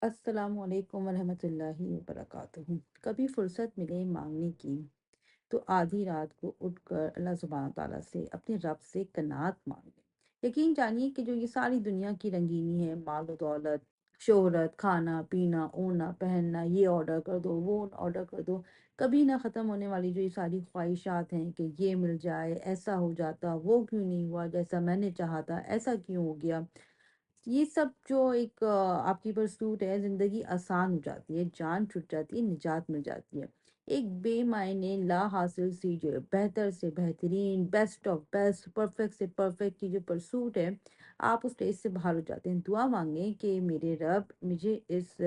السلام علیکم ورحمۃ اللہ وبرکاتہ۔ کبھی فرصت ملے مانگنے کی تو آدھی رات کو اٹھ کر اللہ سبحانہ تعالیٰ سے اپنے رب سے کنات مانگے۔ یقین جانیے کہ جو یہ ساری دنیا کی رنگینی ہے، مال و دولت، شہرت، کھانا پینا، اوڑھنا پہننا، یہ آرڈر کر دو وہ آرڈر کر دو، کبھی نہ ختم ہونے والی جو یہ ساری خواہشات ہیں کہ یہ مل جائے، ایسا ہو جاتا، وہ کیوں نہیں ہوا جیسا میں نے چاہا تھا، ایسا کیوں ہو گیا، یہ سب جو ایک آپ کی پرسوٹ ہے، زندگی آسان ہو جاتی ہے، جان چھٹ جاتی ہے، نجات مل جاتی ہے۔ ایک بے معنی لا حاصل سی جو ہے، بہتر سے بہترین، بیسٹ آف بیسٹ، پرفیکٹ سے پرفیکٹ کی جو پرسوٹ ہے، آپ اس ریس سے باہر ہو جاتے ہیں۔ دعا مانگیں کہ میرے رب مجھے اس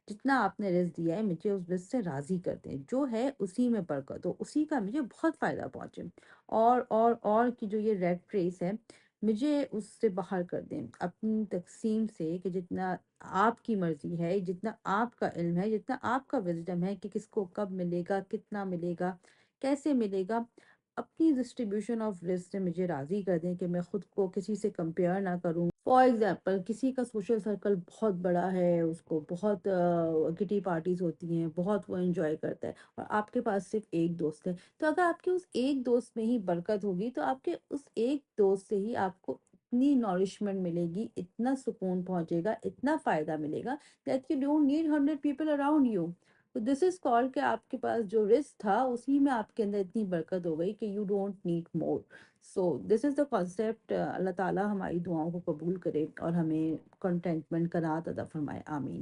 جتنا آپ نے رزق دیا ہے مجھے اس رزق سے راضی کر دیں، جو ہے اسی میں برکت ہو، اسی کا مجھے بہت فائدہ پہنچے، اور کی جو یہ ریٹ ریس ہے مجھے اس سے باہر کر دیں اپنی تقسیم سے، کہ جتنا آپ کی مرضی ہے، جتنا آپ کا علم ہے، جتنا آپ کا وزڈم ہے کہ کس کو کب ملے گا، کتنا ملے گا، کیسے ملے گا، اپنی ڈسٹریبیوشن آف رزق سے مجھے راضی کر دیں کہ میں خود کو کسی سے کمپیئر نہ کروں۔ فار ایگزامپل کسی کا سوشل سرکل بہت بڑا ہے، اس کو بہت کٹی پارٹیز ہوتی ہیں، بہت وہ انجوائے کرتا ہے، اور آپ کے پاس صرف ایک دوست ہے، تو اگر آپ کے اس ایک دوست میں ہی برکت ہوگی تو آپ کے اس ایک دوست سے ہی آپ کو اتنی نورشمنٹ ملے گی، اتنا سکون پہنچے گا، اتنا فائدہ ملے گا that you don't need 100 people around you. تو دس از کال کہ آپ کے پاس جو رزق تھا اسی میں آپ کے اندر اتنی برکت ہو گئی کہ you don't need more. So this is the concept. اللہ تعالیٰ ہماری دعاؤں کو قبول کرے اور ہمیں کنٹینٹمنٹ قناعت عطا فرمائے، آمین۔